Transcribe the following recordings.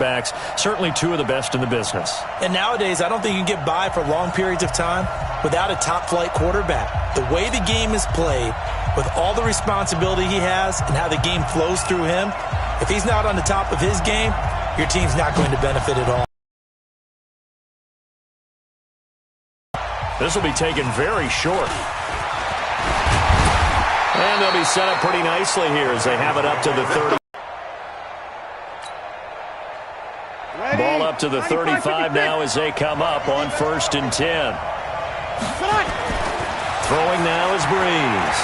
backs, certainly two of the best in the business. And nowadays, I don't think you can get by for long periods of time without a top-flight quarterback. The way the game is played, with all the responsibility he has and how the game flows through him, if he's not on the top of his game, your team's not going to benefit at all. This will be taken very short. And they'll be set up pretty nicely here as they have it up to the 30. Ball up to the 35 now as they come up on 1st and 10. Throwing now is Breeze.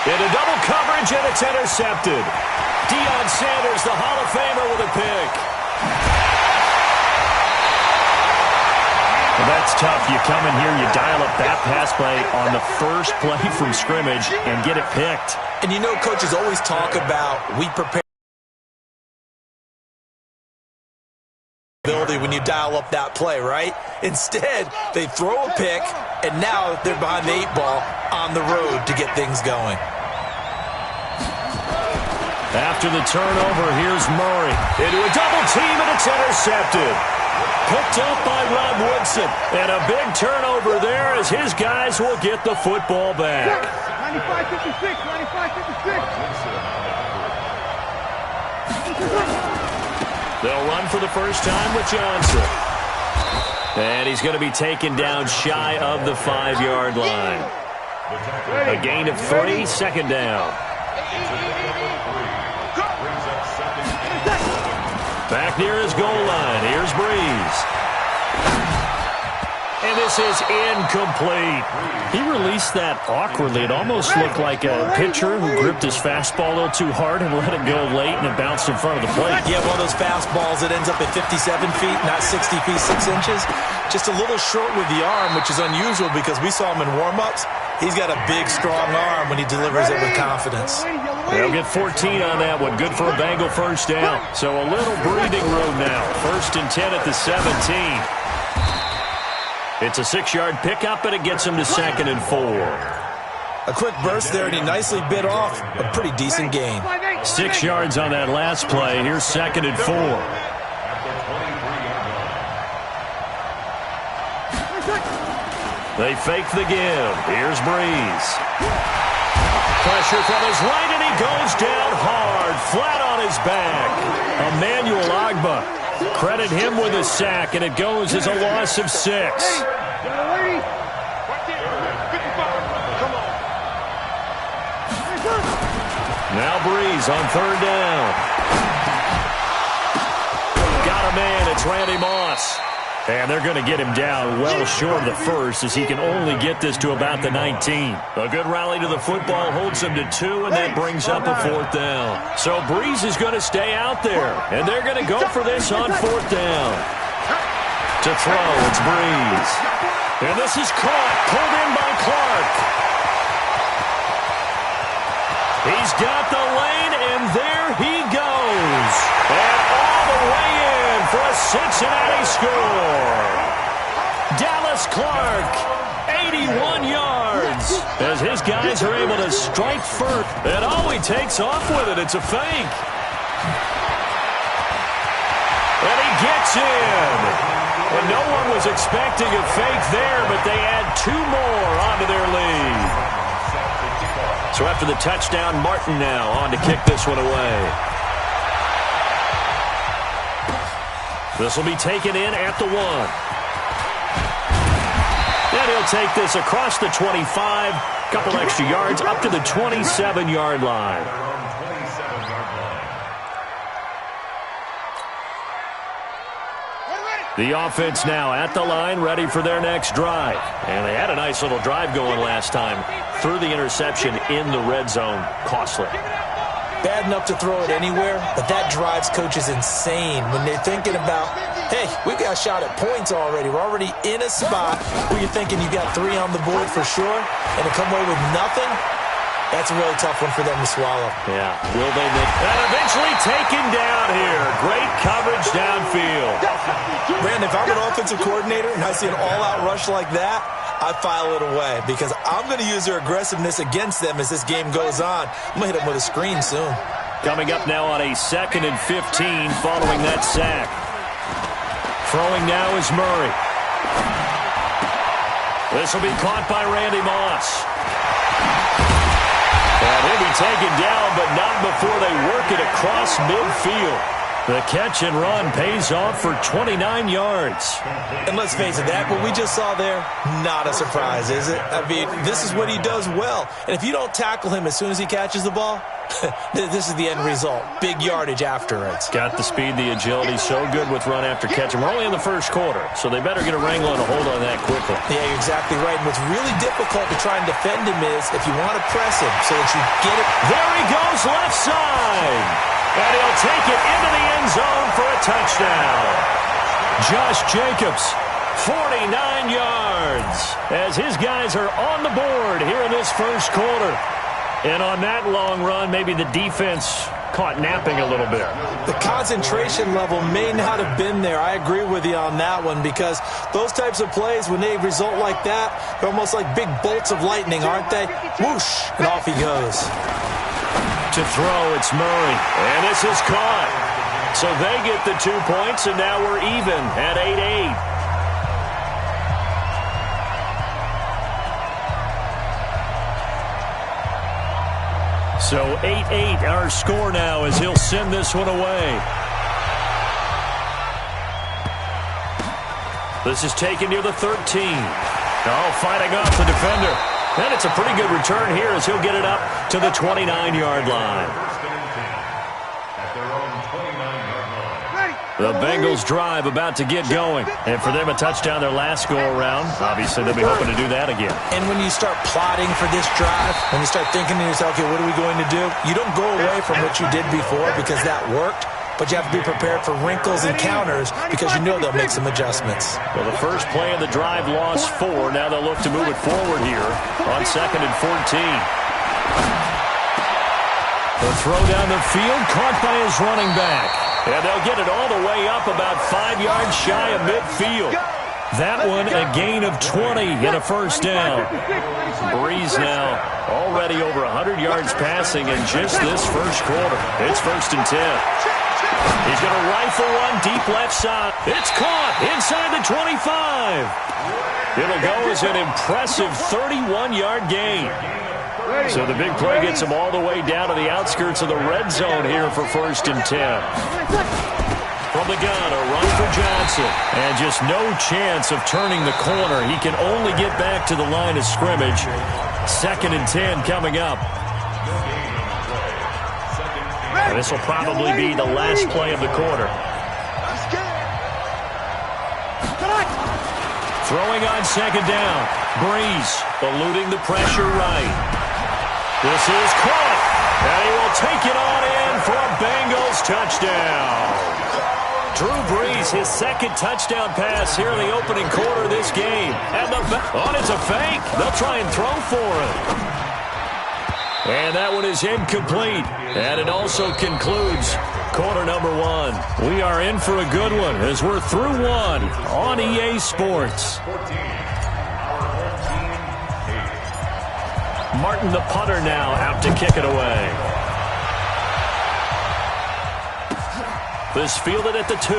Into double coverage, and it's intercepted. Deion Sanders, the Hall of Famer, with a pick. Well, that's tough. You come in here, you dial up that pass play on the first play from scrimmage and get it picked. And you know, coaches always talk about we prepare ability when you dial up that play, right? Instead, they throw a pick, and now they're behind the 8-ball on the road to get things going. After the turnover, here's Murray. Into a double team, and it's intercepted. Picked up by Rob Woodson. And a big turnover there as his guys will get the football back. 95-56, 95-56. They'll run for the first time with Johnson. And he's going to be taken down shy of the 5-yard line. A gain of 3, second down. Back near his goal line. Here's Breeze. And this is incomplete. He released that awkwardly. It almost looked like a pitcher who gripped his fastball a little too hard and let it go late, and it bounced in front of the plate. Yeah, one of those fastballs that ends up at 57 feet, not 60 feet, 6 inches. Just a little short with the arm, which is unusual because we saw him in warm-ups. He's got a big, strong arm when he delivers it with confidence. They'll get 14 on that one. Good for a Bengal first down. So a little breathing room now. 1st and 10 at the 17. It's a 6-yard pickup, and it gets him to 2nd and 4. A quick burst there, and he nicely bit off a pretty decent gain. 6 yards on that last play. Here's 2nd and 4. They fake the give. Here's Breeze. Pressure from his right, and he goes down hard, flat on his back. Emmanuel Agba. Credit him with a sack, and it goes as a loss of 6. Now Breeze on 3rd down. Got a man, it's Randy Moss. And they're going to get him down well short of the first as he can only get this to about the 19. A good rally to the football holds him to 2, and that brings up a 4th down. So Breeze is going to stay out there, and they're going to go for this on 4th down. To throw, it's Breeze. And this is caught, pulled in by Clark. He's got the lane, and there he goes. And all the way in for a Cincinnati score. Dallas Clark, 81 yards. As his guys are able to strike first. And oh, he takes off with it. It's a fake. And he gets in. And no one was expecting a fake there, but they add 2 more onto their lead. So after the touchdown, Martin now on to kick this one away. This will be taken in at the 1. And he'll take this across the 25. Couple extra yards up to the 27-yard line. The offense now at the line, ready for their next drive. And they had a nice little drive going last time. Threw the interception in the red zone. Costly. Bad enough to throw it anywhere, but that drives coaches insane when they're thinking about, hey, we got a shot at points already. We're already in a spot where you're thinking you got 3 on the board for sure, and to come away with nothing, that's a really tough one for them to swallow. Yeah, will they make that eventually taken down here? Great coverage downfield. Brandon, if I'm an offensive coordinator and I see an all-out rush like that, I file it away because I'm going to use their aggressiveness against them as this game goes on. I'm going to hit them with a screen soon. Coming up now on a 2nd and 15 following that sack. Throwing now is Murray. This will be caught by Randy Moss. And he'll be taken down, but not before they work it across midfield. The catch and run pays off for 29 yards. And let's face it, that what we just saw there, not a surprise, is it? I mean, this is what he does well. And if you don't tackle him as soon as he catches the ball, this is the end result. Big yardage after it. Got the speed, the agility, so good with run after catch. And we're only in the first quarter, so they better get a wrangle and a hold on that quickly. Yeah, you're exactly right. And what's really difficult to try and defend him is if you want to press him so that you get it. There he goes, left side. And he'll take it into the end zone for a touchdown. Josh Jacobs, 49 yards, as his guys are on the board here in this first quarter. And on that long run, maybe the defense caught napping a little bit. The concentration level may not have been there. I agree with you on that one, because those types of plays, when they result like that, they're almost like big bolts of lightning, aren't they? Whoosh, and off he goes. To throw, it's Murray, and this is caught. So they get the 2 points, and now we're even at 8-8. So 8-8 our score now as he'll send this one away. This is taken near the 13. Oh, fighting off the defender. And it's a pretty good return here as he'll get it up to the 29-yard line. The Bengals drive about to get going. And for them, a touchdown their last go-around. Obviously, they'll be hoping to do that again. And when you start plotting for this drive, when you start thinking to yourself, okay, what are we going to do? You don't go away from what you did before because that worked. But you have to be prepared for wrinkles and counters because you know they'll make some adjustments. Well, the first play of the drive lost 4. Now they'll look to move it forward here on 2nd and 14. The throw down the field, caught by his running back. And they'll get it all the way up about 5 yards shy of midfield. That one a gain of 20 and a first down. Breeze now already over 100 yards passing in just this first quarter. It's 1st and 10. He's going to rifle one deep left side. It's caught inside the 25. It'll go as an impressive 31-yard gain. So the big play gets him all the way down to the outskirts of the red zone here for 1st and 10. From the gun, a run for Johnson. And just no chance of turning the corner. He can only get back to the line of scrimmage. 2nd and 10 coming up. And this will probably be the last play of the quarter. Throwing on 2nd down. Breeze eluding the pressure right. This is caught. And he will take it on in for a Bengals touchdown. Drew Brees, his 2nd touchdown pass here in the opening quarter of this game. And it's a fake. They'll try and throw for it. And that one is incomplete. And it also concludes quarter number 1. We are in for a good one as we're through 1 on EA Sports. Martin the punter now out to kick it away. This fielded at the 2.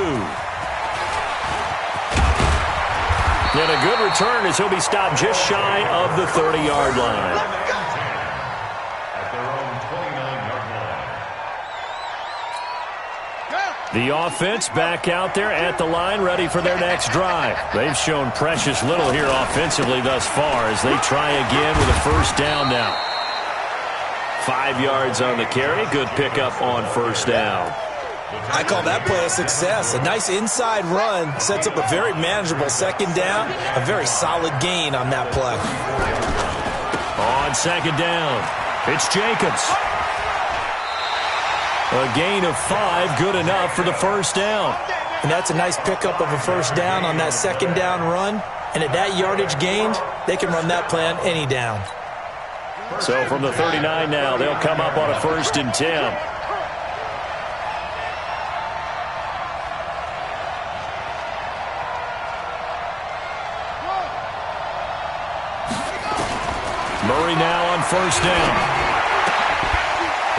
And a good return as he'll be stopped just shy of the 30-yard line. The offense back out there at the line, ready for their next drive. They've shown precious little here offensively thus far as they try again with a first down now. 5 yards on the carry. Good pickup on first down. I call that play a success. A nice inside run sets up a very manageable 2nd down. A very solid gain on that play. On 2nd down, it's Jacobs. A gain of 5, good enough for the first down. And that's a nice pickup of a first down on that 2nd down run. And at that yardage gained, they can run that play on any down. So from the 39 now, they'll come up on a 1st and 10. Murray now on first down.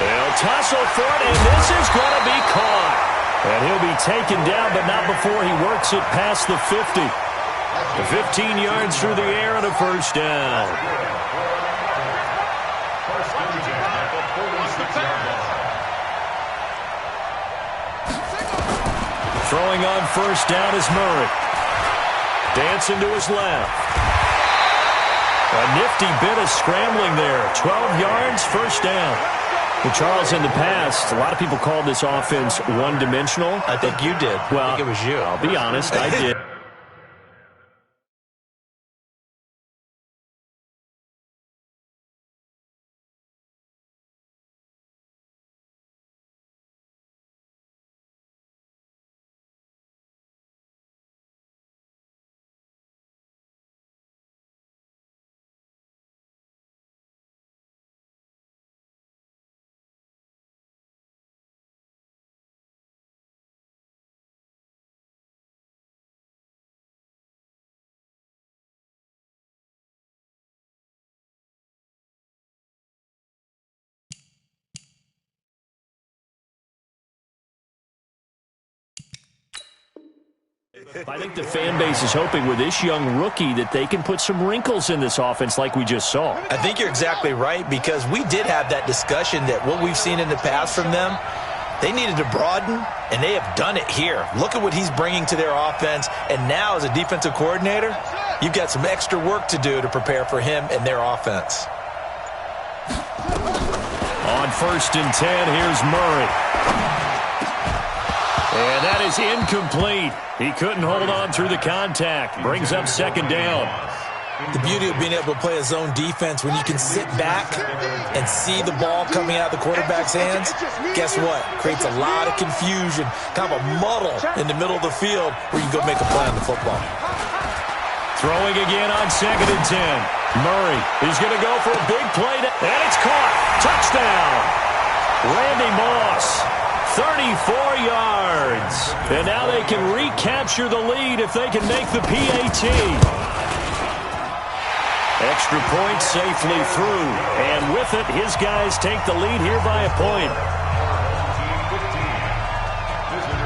They'll tussle for it, and this is going to be caught. And he'll be taken down, but not before he works it past the 50. The 15 yards through the air and a first down. Throwing on first down is Murray. Dancing to his left. A nifty bit of scrambling there. 12 yards, first down. Well, Charles, in the past, a lot of people called this offense one-dimensional. I think you did. Well, I think it was you. I'll be honest, I did. I think the fan base is hoping with this young rookie that they can put some wrinkles in this offense like we just saw. I think you're exactly right, because we did have that discussion that what we've seen in the past from them, they needed to broaden, and they have done it here. Look at what he's bringing to their offense, and now as a defensive coordinator, you've got some extra work to do to prepare for him and their offense. On 1st and 10, here's Murray. And that is incomplete. He couldn't hold on through the contact. Brings up 2nd down. The beauty of being able to play a zone defense, when you can sit back and see the ball coming out of the quarterback's hands, guess what? Creates a lot of confusion, kind of a muddle in the middle of the field where you can go make a play on the football. Throwing again on 2nd and 10. Murray is going to go for a big play, and it's caught. Touchdown. Randy Moss. 34 yards. And now they can recapture the lead if they can make the PAT. Extra point safely through. And with it, his guys take the lead here by a point.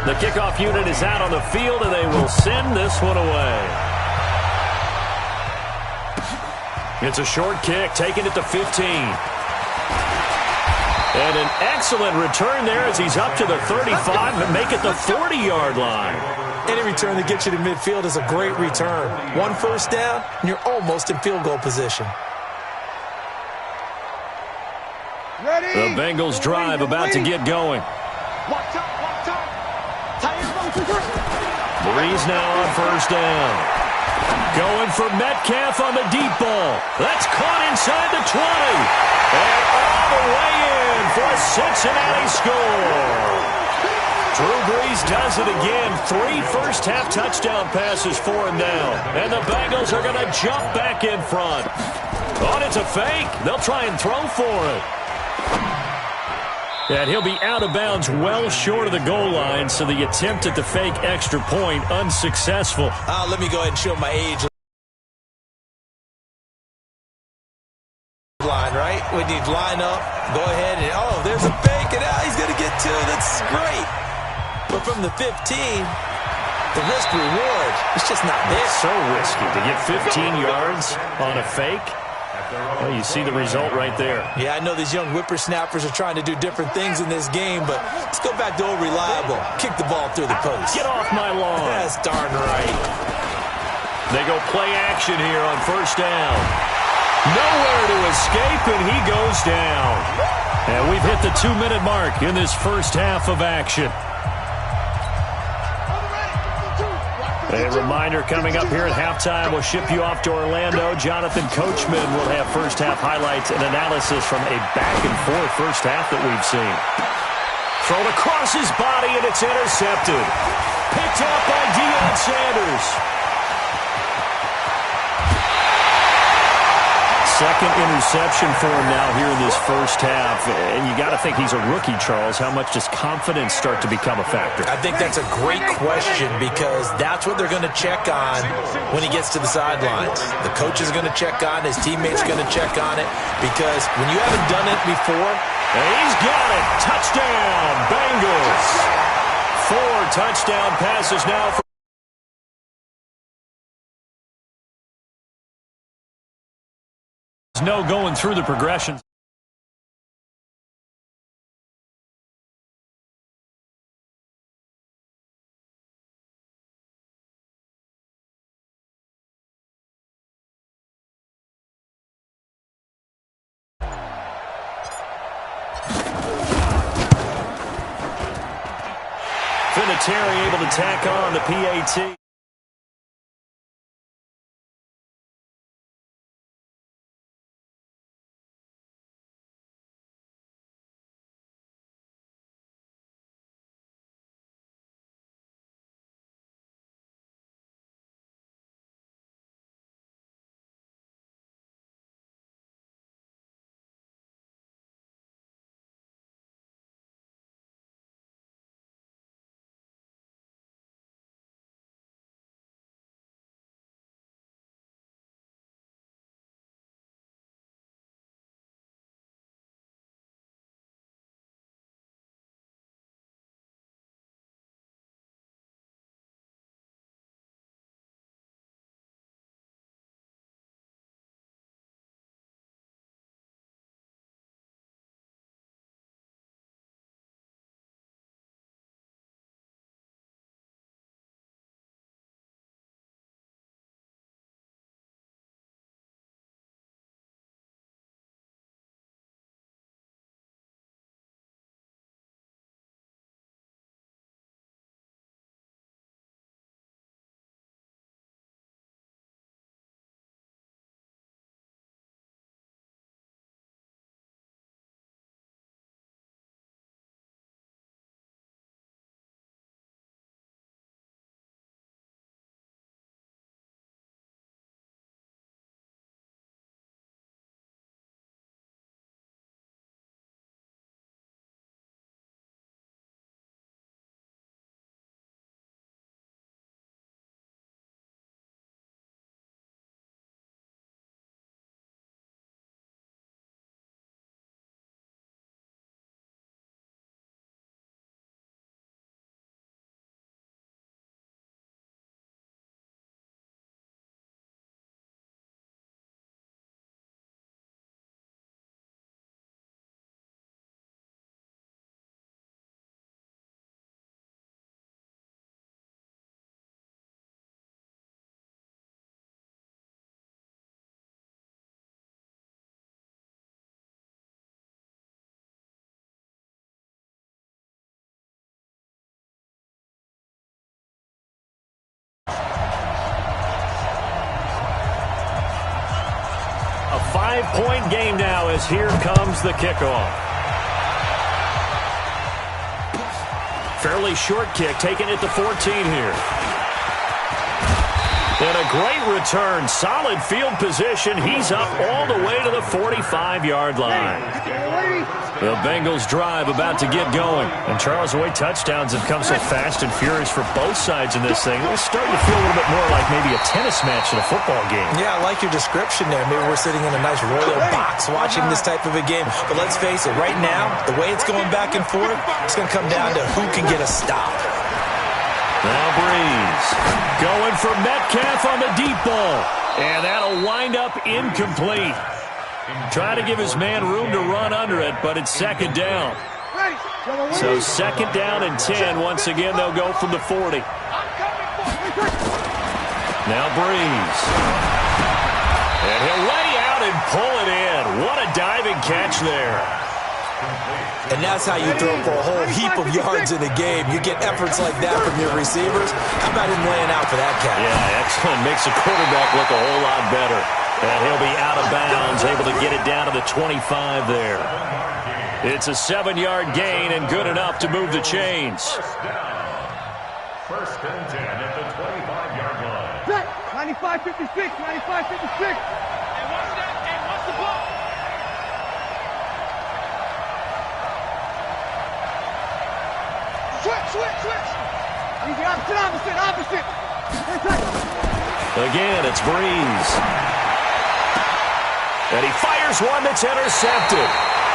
The kickoff unit is out on the field, and they will send this one away. It's a short kick, taking it to 15. And an excellent return there as he's up to the 35 and make it the 40-yard line. Any return that gets you to midfield is a great return. 1 first down, and you're almost in field goal position. The Bengals drive about to get going. Breeze now on 1st down. Going for Metcalf on the deep ball. That's caught inside the 20. And all the way in for a Cincinnati score. Drew Brees does it again. 3 first-half touchdown passes for him now. And the Bengals are going to jump back in front. Oh, it's a fake. They'll try and throw for it. And he'll be out of bounds well short of the goal line, so the attempt at the fake extra point unsuccessful. Let me go ahead and show my age. Line, right? When you line up, go ahead and, oh, there's a fake, and he's going to get 2. That's great. But from the 15, the risk-reward, it's just not there. It's so risky to get 15 yards on a fake. Well, you see the result right there. Yeah, I know these young whippersnappers are trying to do different things in this game, but let's go back to old reliable. Kick the ball through the post. Get off my lawn. That's darn right. They go play action here on 1st down. Nowhere to escape, and he goes down. And we've hit the 2-minute mark in this first half of action. A reminder coming up here at halftime, we'll ship you off to Orlando. Jonathan Coachman will have first-half highlights and analysis from a back-and-forth first half that we've seen. Thrown across his body, and it's intercepted. Picked up by Deion Sanders. Second interception for him now here in this first half. And you got to think he's a rookie, Charles. How much does confidence start to become a factor? I think that's a great question, because that's what they're going to check on when he gets to the sidelines. The coach is going to check on it. His teammates are going to check on it, because when you haven't done it before, And he's got it. Touchdown, Bengals. 4 touchdown passes now for no going through the progressions. Terry able to tack on the PAT. A 5-point game now as here comes the kickoff. Fairly short kick, taking it to 14 here. And a great return, solid field position. He's up all the way to the 45-yard line. The Bengals drive about to get going. And Charles, the way touchdowns have come so fast and furious for both sides in this thing, it's starting to feel a little bit more like maybe a tennis match in a football game. Yeah, I like your description there. Maybe we're sitting in a nice royal box watching this type of a game. But let's face it, right now, the way it's going back and forth, it's going to come down to who can get a stop. Now Breeze going for Metcalf on the deep ball. And that'll wind up incomplete. Trying to give his man room to run under it, but it's second down. So second down and 10. Once again, they'll go from the 40. Now Breeze. And he'll lay out and pull it in. What a diving catch there. And that's how you throw for a whole heap of yards in a game. You get efforts like that from your receivers. How about him laying out for that catch? Yeah, excellent. Makes the quarterback look a whole lot better. And he'll be out of bounds, able to get it down to the 25 there. It's a 7-yard gain and good enough to move the chains. First and 10 at the 25-yard line. 95-56, 95-56. And what's the ball? Switch. Easy, opposite. Again, it's Breeze. And he fires one that's intercepted.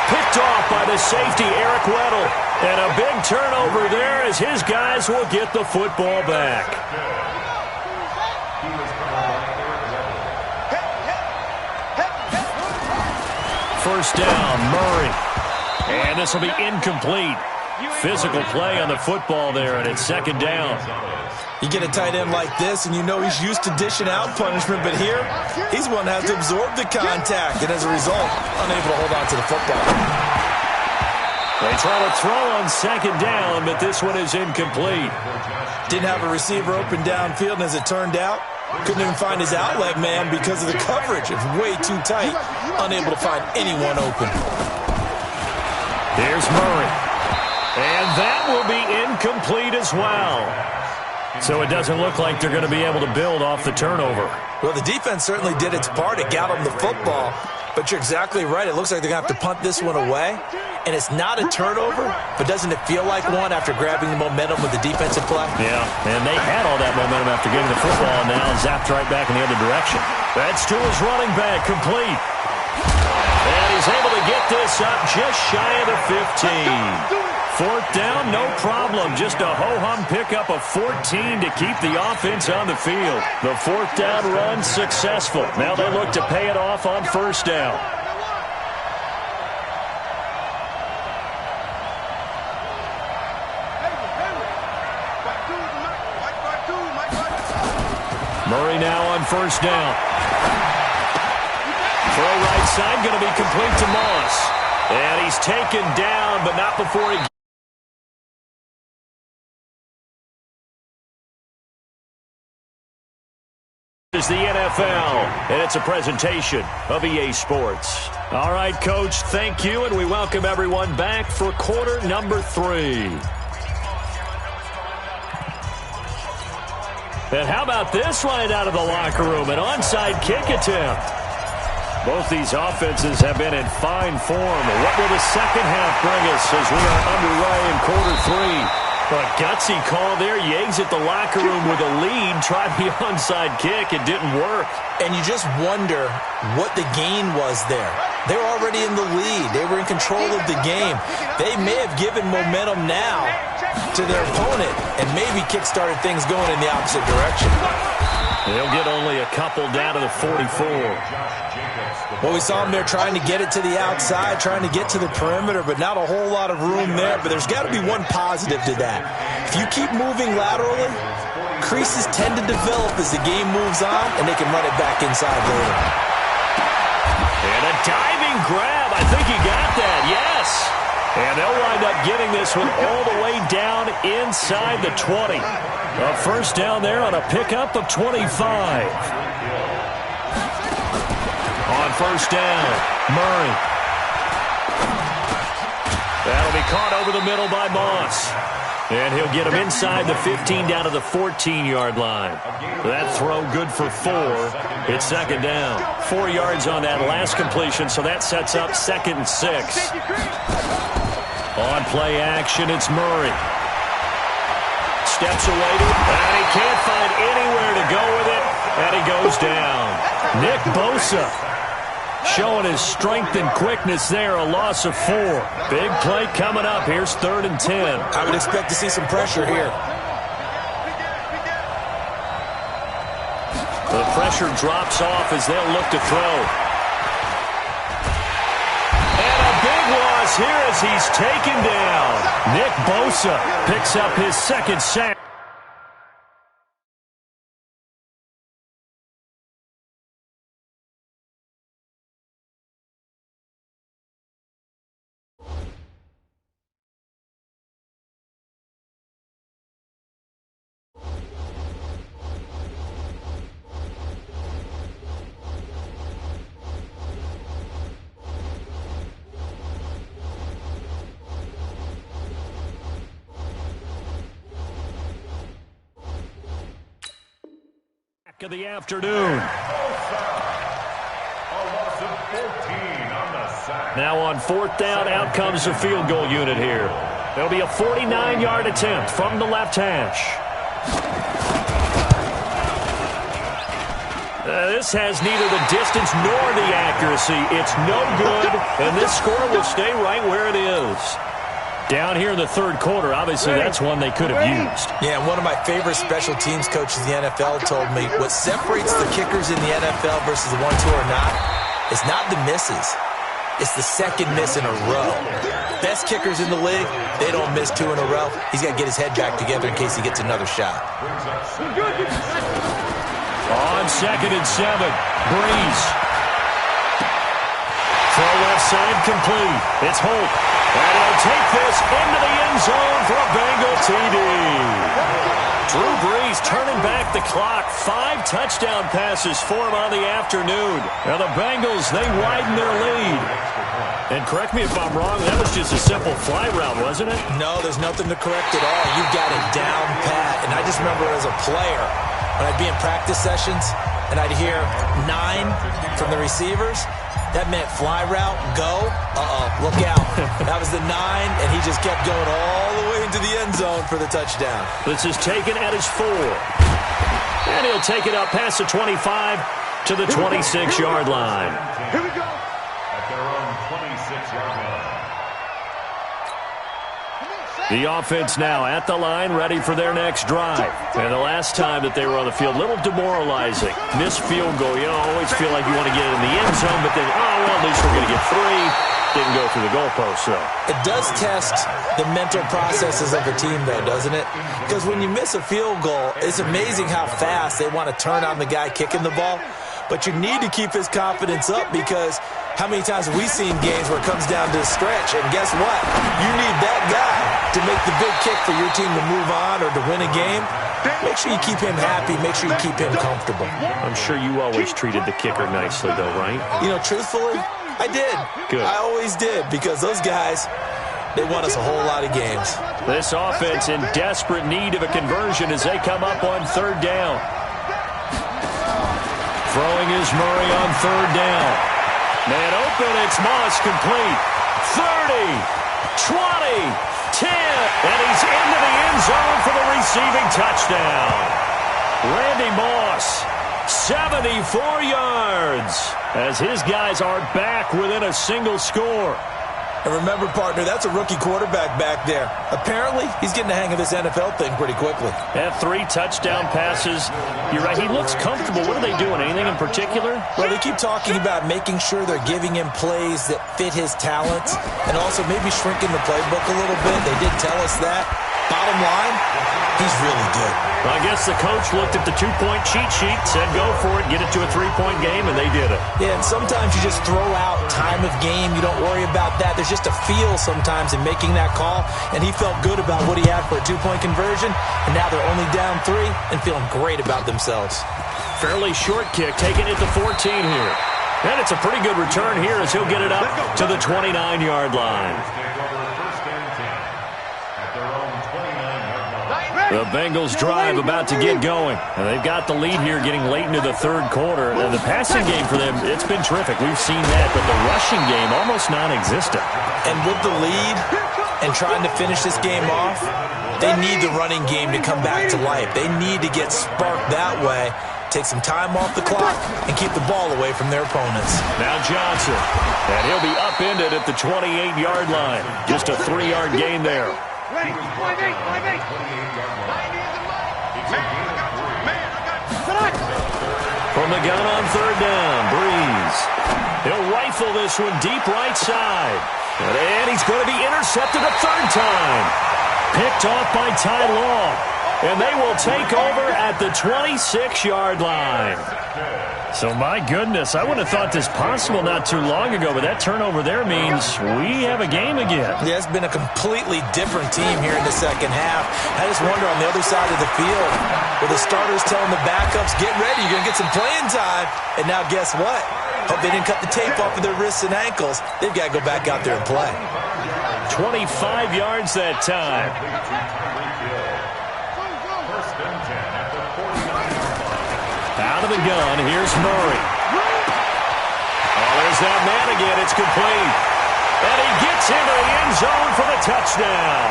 Picked off by the safety, Eric Weddle. And a big turnover there as his guys will get the football back. First down, Murray. And this will be incomplete. Physical play on the football there, and it's second down. You get a tight end like this, and you know he's used to dishing out punishment, but here, he's one that has to absorb the contact, and as a result, unable to hold on to the football. They try to throw on second down, but this one is incomplete. Didn't have a receiver open downfield, and as it turned out, couldn't even find his outlet man because of the coverage. It's way too tight, unable to find anyone open. Here's Murray. And that will be incomplete as well. So it doesn't look like they're going to be able to build off the turnover. Well, the defense certainly did its part. It got them the football. But you're exactly right. It looks like they're going to have to punt this one away. And it's not a turnover, but doesn't it feel like one after grabbing the momentum with the defensive play? Yeah, and they had all that momentum after getting the football, and now zapped right back in the other direction. That's to his running back, complete. And he's able to get this up just shy of the 15. Fourth down, no problem. Just a ho-hum pickup of 14 to keep the offense on the field. The fourth down run successful. Now they look to pay it off on first down. Murray now on first down. Throw right side, going to be complete to Moss. And he's taken down, but not before he... is the NFL, and it's a presentation of EA Sports. All right, Coach, thank you, and we welcome everyone back for quarter number 3. And how about this right out of the locker room, an onside kick attempt. Both these offenses have been in fine form. What will the second half bring us as we are underway in quarter 3? A gutsy call there. Yates at the locker room with a lead. Tried the onside kick. It didn't work. And you just wonder what the gain was there. They were already in the lead. They were in control of the game. They may have given momentum now to their opponent and maybe kick-started things going in the opposite direction. They'll get only a couple down to the 44. Well, we saw him there trying to get it to the outside, trying to get to the perimeter, but not a whole lot of room there. But there's got to be one positive to that. If you keep moving laterally, creases tend to develop as the game moves on, and they can run it back inside later. And a diving grab. I think he got that, yes. And they'll wind up getting this one all the way down inside the 20. A first down there on a pickup of 25. On first down, Murray. That'll be caught over the middle by Moss. And he'll get him inside the 15 down to the 14-yard line. That throw good for 4. It's second down. 4 yards on that last completion, so that sets up 2nd and 6. On play action, it's Murray. Steps away to it, and he can't find anywhere to go with it, and he goes down. Nick Bosa showing his strength and quickness there, a loss of 4. Big play coming up. Here's 3rd and 10. I would expect to see some pressure here. The pressure drops off as they'll look to throw. And a big loss here as he's taken down. Nick Bosa picks up his 2nd sack. Of the afternoon. Now on 4th down, out comes the field goal unit here. There'll be a 49-yard attempt from the left hash. This has neither the distance nor the accuracy. It's no good, and this score will stay right where it is. Down here in the third quarter, obviously that's one they could have used. Yeah, and one of my favorite special teams coaches in the NFL told me what separates the kickers in the NFL versus the ones who are not is not the misses. It's the second miss in a row. Best kickers in the league, they don't miss 2 in a row. He's got to get his head back together in case he gets another shot. On 2nd and 7, Breeze. Throw left side complete. It's Holt. And he'll take this into the end zone for a Bengal TD. Drew Brees turning back the clock. 5 touchdown passes for him on the afternoon. Now the Bengals, they widen their lead. And correct me if I'm wrong, that was just a simple fly route, wasn't it? No, there's nothing to correct at all. You got it down pat. And I just remember as a player, when I'd be in practice sessions and I'd hear 9 from the receivers, that meant fly route, go, look out. That was the 9, and he just kept going all the way into the end zone for the touchdown. This is taken at his 4. And he'll take it up past the 25 to the 26-yard line. Here we go. At their own 26-yard line. The offense now at the line, ready for their next drive. And the last time that they were on the field, a little demoralizing. Missed field goal. You always feel like you want to get it in the end zone, but then, well, at least we're going to get 3. Didn't go through the goalpost, though. It does test the mental processes of a team, though, doesn't it? Because when you miss a field goal, it's amazing how fast they want to turn on the guy kicking the ball. But you need to keep his confidence up because how many times have we seen games where it comes down to a stretch? And guess what? You need that guy to make the big kick for your team to move on or to win a game. Make sure you keep him happy. Make sure you keep him comfortable. I'm sure you always treated the kicker nicely, though, right? You know, truthfully, I did. Good. I always did because those guys, they won us a whole lot of games. This offense in desperate need of a conversion as they come up on 3rd down. Throwing is Murray on 3rd down. Man open, it's Moss complete. 30, 20, 10, and he's into the end zone for the receiving touchdown. Randy Moss, 74 yards, as his guys are back within a single score. And remember, partner, that's a rookie quarterback back there. Apparently, he's getting the hang of this NFL thing pretty quickly. Had 3 touchdown passes. You're right, he looks comfortable. What are they doing? Anything in particular? Well, they keep talking about making sure they're giving him plays that fit his talents and also maybe shrinking the playbook a little bit. They did tell us that. Bottom line, he's really good. Well, I guess the coach looked at the 2-point cheat sheet, said go for it, get it to a 3-point game, and they did it. Yeah, and sometimes you just throw out time of game. You don't worry about that. There's just a feel sometimes in making that call, and he felt good about what he had for a 2-point conversion, and now they're only down 3 and feeling great about themselves. Fairly short kick, taking it to 14 here. And it's a pretty good return here as he'll get it up to the 29-yard line. The Bengals drive about to get going. And they've got the lead here getting late into the 3rd quarter. And the passing game for them, it's been terrific. We've seen that, but the rushing game almost non-existent. And with the lead and trying to finish this game off, they need the running game to come back to life. They need to get sparked that way, take some time off the clock, and keep the ball away from their opponents. Now Johnson, and he'll be upended at the 28-yard line. Just a 3-yard gain there. Ready, 5-8, 5-8. From the gun on 3rd down, Breeze. He'll rifle this one deep right side. And he's going to be intercepted a 3rd time. Picked off by Ty Law. And they will take over at the 26-yard line. So, my goodness, I wouldn't have thought this possible not too long ago, but that turnover there means we have a game again. Yeah, it's been a completely different team here in the second half. I just wonder on the other side of the field, where the starters telling the backups, get ready, you're going to get some playing time. And now guess what? Hope they didn't cut the tape off of their wrists and ankles. They've got to go back out there and play. 25 yards that time. Out of the gun, here's Murray. Oh, there's that man again. It's complete. And he gets into the end zone for the touchdown.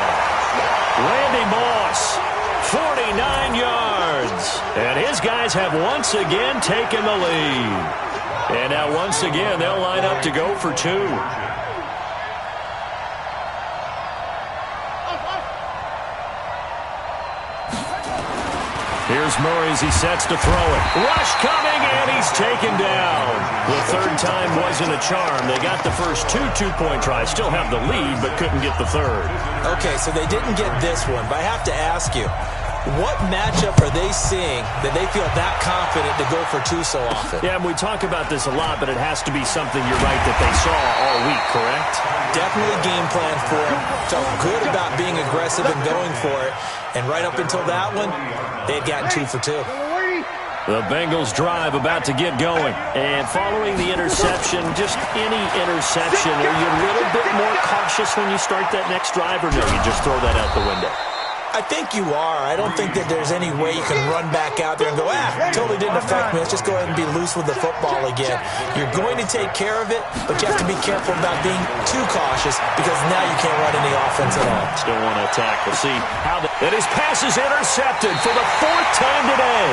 Randy Moss, 49 yards. And his guys have once again taken the lead. And now once again, they'll line up to go for two. Here's Murray as he sets to throw it. Rush coming, and he's taken down. The third time wasn't a charm. They got the first two-point tries. Still have the lead, but couldn't get the third. Okay, so they didn't get this one, but I have to ask you, what matchup are they seeing that they feel that confident to go for two so often? Yeah, and we talk about this a lot, but it has to be something, you're right, that they saw all week, correct? Definitely game plan for it. Felt good about being aggressive and going for it. And right up until that one, they had gotten 2 for 2. The Bengals drive about to get going. And following the interception, just any interception, are you a little bit more cautious when you start that next drive, or no, you just throw that out the window? I think you are. I don't think that there's any way you can run back out there and go, totally didn't affect me. Let's just go ahead and be loose with the football again. You're going to take care of it, but you have to be careful about being too cautious because now you can't run any offense at all. Still want to attack. We'll see how and his pass is intercepted for the 4th time today.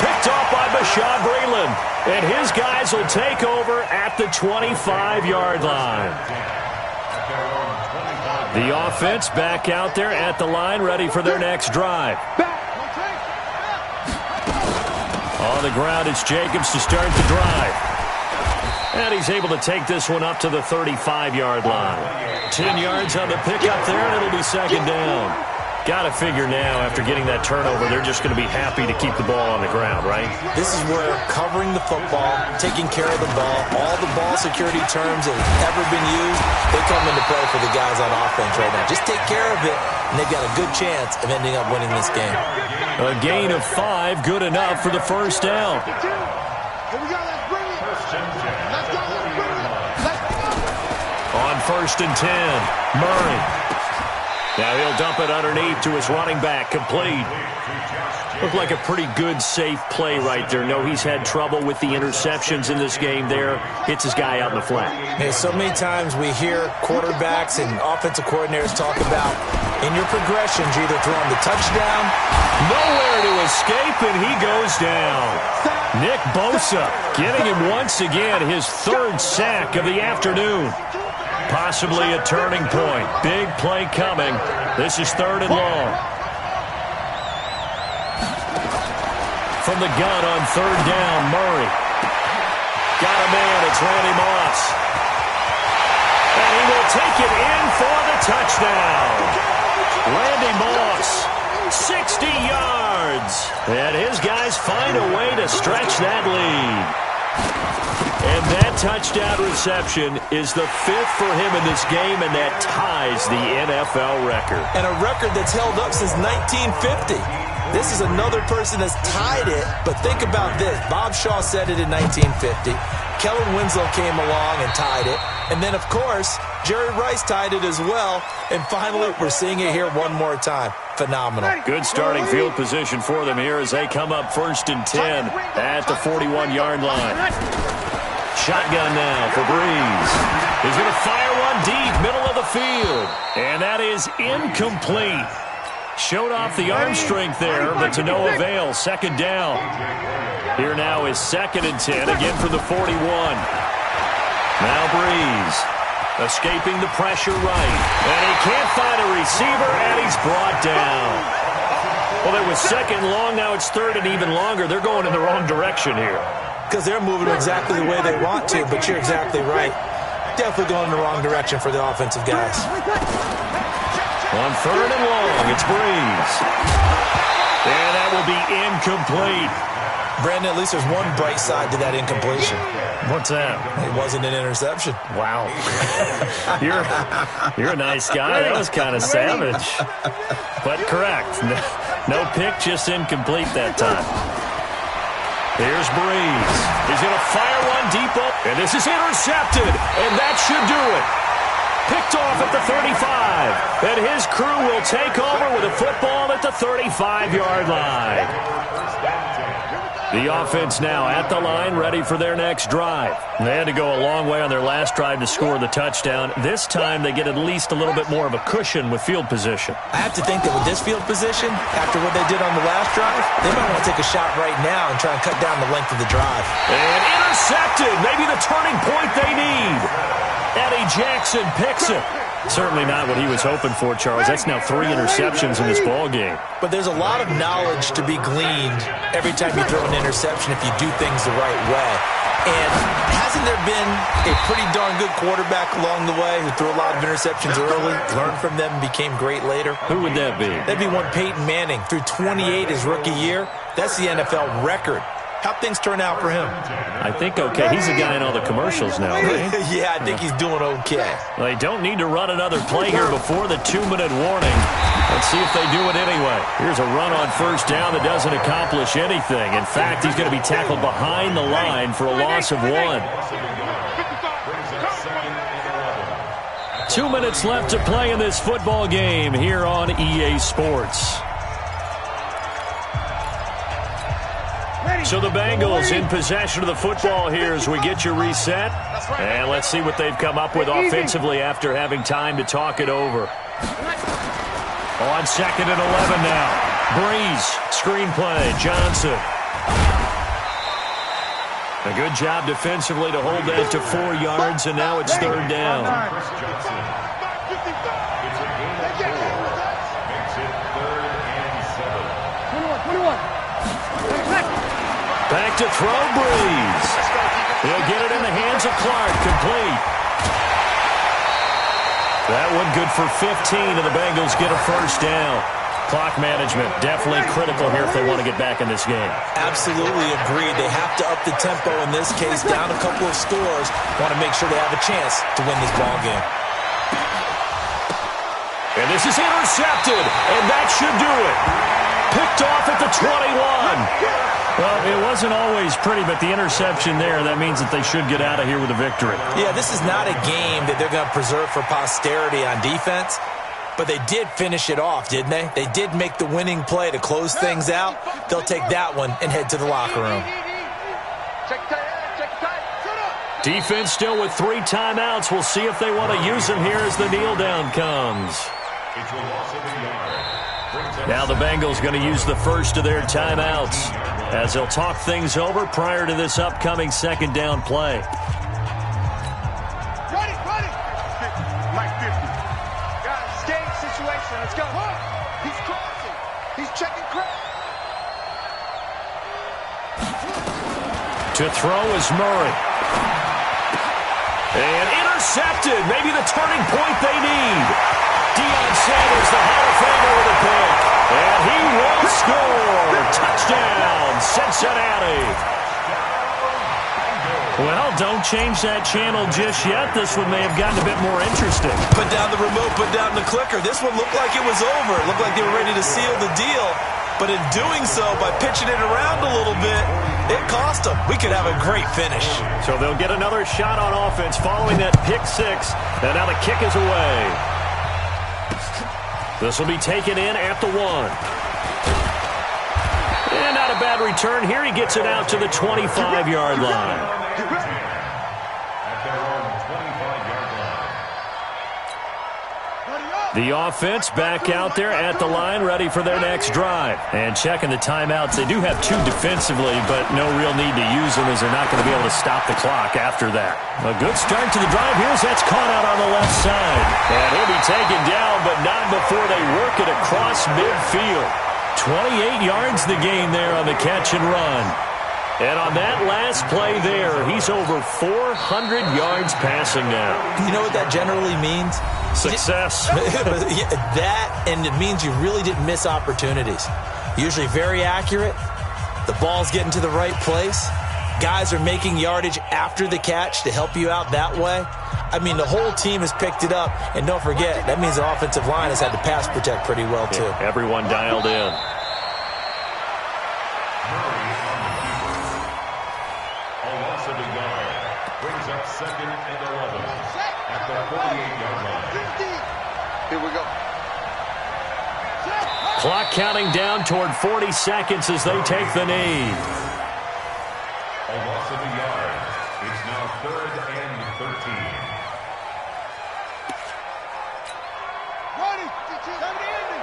Picked off by Bashaud Breeland. And his guys will take over at the 25-yard line. The offense back out there at the line, ready for their next drive. On the ground, it's Jacobs to start the drive. And he's able to take this one up to the 35-yard line. 10 yards on the pickup there, and it'll be second down. Got to figure now, after getting that turnover, they're just going to be happy to keep the ball on the ground, right? This is where covering the football, taking care of the ball, all the ball security terms that have ever been used, they come into play for the guys on offense right now. Just take care of it, and they've got a good chance of ending up winning this game. A gain of 5, good enough for the first down. On 1st and 10, Murray. Now he'll dump it underneath to his running back, complete. Looked like a pretty good, safe play right there. No, he's had trouble with the interceptions in this game there. Hits his guy out in the flat. Man, so many times we hear quarterbacks and offensive coordinators talk about, in your progressions, you're either throwing the touchdown. Nowhere to escape, and he goes down. Nick Bosa getting him once again, his 3rd sack of the afternoon. Possibly a turning point. Big play coming. This is 3rd and long. From the gun on 3rd down, Murray. Got a man. It's Randy Moss. And he will take it in for the touchdown. Randy Moss, 60 yards. And his guys find a way to stretch that lead. And that touchdown reception is the 5th for him in this game, and that ties the NFL record. And a record that's held up since 1950. This is another person that's tied it, but think about this. Bob Shaw said it in 1950. Kellen Winslow came along and tied it. And then, of course, Jerry Rice tied it as well. And finally, we're seeing it here one more time. Phenomenal. Good starting field position for them here as they come up 1st and 10 at the 41-yard line. Shotgun now for Breeze. He's going to fire one deep, middle of the field. And that is incomplete. Showed off the arm strength there, but to no avail. 2nd down. Here now is 2nd and 10, again for the 41. Now Breeze. Escaping the pressure right. And he can't find a receiver, and he's brought down. Well, it was 2nd long, now it's 3rd and even longer. They're going in the wrong direction here. Because they're moving exactly the way they want to, but you're exactly right. Definitely going in the wrong direction for the offensive guys. On 3rd and long, it's Breeze. And that will be incomplete. Brandon, at least there's one bright side to that incompletion. What's that? It wasn't an interception. Wow. You're a nice guy. That was kind of savage. But correct. No pick, just incomplete that time. Here's Breeze. He's going to fire one deep up. And this is intercepted. And that should do it. Picked off at the 35. And his crew will take over with a football at the 35-yard line. The offense now at the line, ready for their next drive. They had to go a long way on their last drive to score the touchdown. This time they get at least a little bit more of a cushion with field position. I have to think that with this field position, after what they did on the last drive, they might want to take a shot right now and try and cut down the length of the drive. And intercepted. Maybe the turning point they need. Eddie Jackson picks it. Certainly not what he was hoping for, Charles. That's now 3 interceptions in this ball game. But there's a lot of knowledge to be gleaned every time you throw an interception if you do things the right way. And hasn't there been a pretty darn good quarterback along the way who threw a lot of interceptions early, learned from them, and became great later? Who would that be? That'd be one Peyton Manning. Threw 28 his rookie year. That's the NFL record. How'd things turn out for him? I think okay. He's a guy in all the commercials now, right? Yeah, I think he's doing okay. Well, they don't need to run another play here before the 2-minute warning. Let's see if they do it anyway. Here's a run on first down that doesn't accomplish anything. In fact, he's going to be tackled behind the line for a loss of 1. 2 minutes left to play in this football game here on EA Sports. So the Bengals in possession of the football here as we get you reset. And let's see what they've come up with offensively after having time to talk it over. On 2nd and 11 now. Breeze, screenplay, Johnson. A good job defensively to hold that to 4 yards, and now it's 3rd down. Back to throw, Breeze. He'll get it in the hands of Clark, complete. That one good for 15, and the Bengals get a 1st down. Clock management definitely critical here if they want to get back in this game. Absolutely agreed. They have to up the tempo in this case, down a couple of scores. Want to make sure they have a chance to win this ball game. And this is intercepted, and that should do it. Picked off at the 21. Well, it wasn't always pretty, but the interception there, that means that they should get out of here with a victory. Yeah, this is not a game that they're going to preserve for posterity on defense, but they did finish it off, didn't they? They did make the winning play to close things out. They'll take that one and head to the locker room. Defense still with 3 timeouts. We'll see if they want to use them here as the kneel down comes. Now the Bengals going to use the first of their timeouts as they'll talk things over prior to this upcoming 2nd down play. Ready. Mike 50. Got a escape situation. Let's go. He's crossing. He's checking crack. To throw is Murray. And intercepted. Maybe the turning point they need. Deion Sanders, the Hall of Famer, with a pick. And he will score. Touchdown, Cincinnati. Well, don't change that channel just yet. This one may have gotten a bit more interesting. Put down the remote, put down the clicker. This one looked like it was over. It looked like they were ready to seal the deal. But in doing so, by pitching it around a little bit, it cost them. We could have a great finish. So they'll get another shot on offense following that pick 6. And now the kick is away. This will be taken in at the 1. And not a bad return here. He gets it out to the 25-yard line. The offense back out there at the line, ready for their next drive. And checking the timeouts. They do have 2 defensively, but no real need to use them as they're not going to be able to stop the clock after that. A good start to the drive. Here's that's caught out on the left side. And he'll be taken down, but not before they work it across midfield. 28 yards the gain there on the catch and run. And on that last play there, he's over 400 yards passing now. You know what that generally means? Success. That, and it means you really didn't miss opportunities. Usually very accurate. The ball's getting to the right place. Guys are making yardage after the catch to help you out that way. I mean, the whole team has picked it up. And don't forget, that means the offensive line has had to pass protect pretty well, too. Yeah, everyone dialed in. Brings up 2nd and 11 at the 48-yard line. Here we go. Clock counting down toward 40 seconds as they take the knee. A loss of a yard. It's now 3rd and 13. Ready, come to Indy.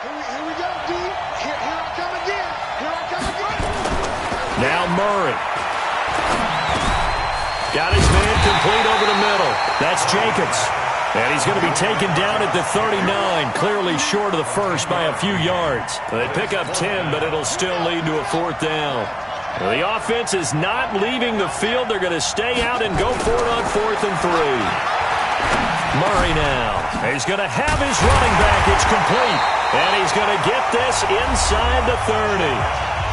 Here we go, D. Here I come again. Here I come again. Now Murray. Got his man complete over the middle. That's Jacobs. And he's going to be taken down at the 39, clearly short of the first by a few yards. They pick up 10, but it'll still lead to a 4th down. The offense is not leaving the field. They're going to stay out and go for it on 4th and 3. Murray now. He's going to have his running back. It's complete. And he's going to get this inside the 30.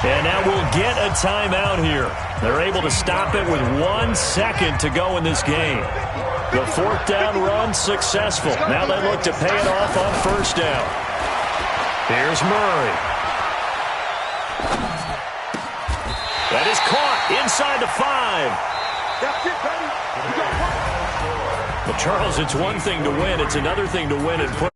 And now we'll get a timeout here. They're able to stop it with 1 second to go in this game. The 4th down run successful. Now they look to pay it off on 1st down. Here's Murray. That is caught inside the 5. Well, Charles, it's one thing to win. It's another thing to win and put